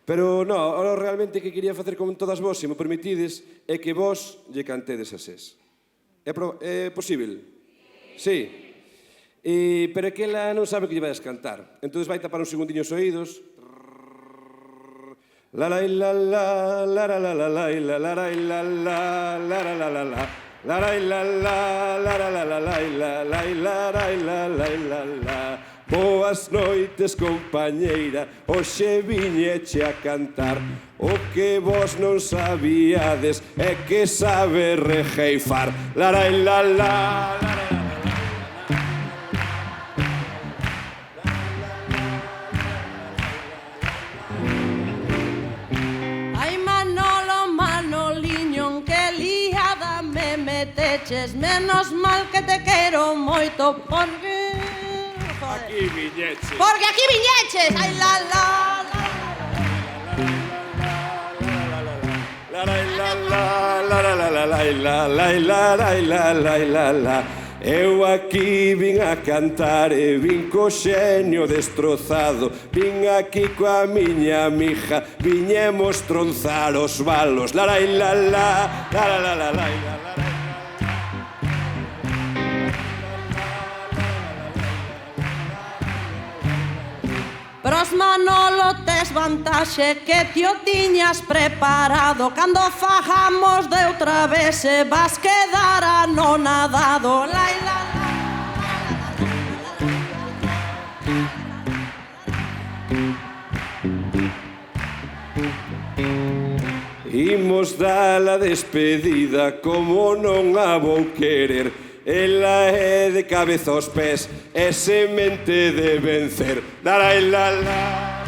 Pero, non, ahora realmente que quería facer con todas vos, se me permitides, é que vos lle cantedes a SES. É posible? Sí. Pero é que ela non sabe que lle vais cantar. Entón vai tapar un segundiño os oídos. La la la la la la la la la la la la la la la la la la. La la la la la la la la la la la la la la. Boas noites, compañeira, hoxe viñeche a cantar. O que vos non sabíades é que sabe rejeifar. La la la la la. Menos mal que te quero moito porque... Aquí viñeches. Porque aquí viñeches. Ai, la, la, la. La la la la la la la la la la la la. Eu aquí vin a cantar e vin co xenio destrozado. Vin aquí coa miña mija, viñemos tronzar os balos. La la la la la la la la la. Pros Manolo tes vantaxe que ti o tiñas preparado. Cando fajamos de outra vez se vas quedar anonadado. Lai, la, la. Imos dala despedida como non a vou querer. Ela é de cabeza aos pés, é semente de vencer. La la la la.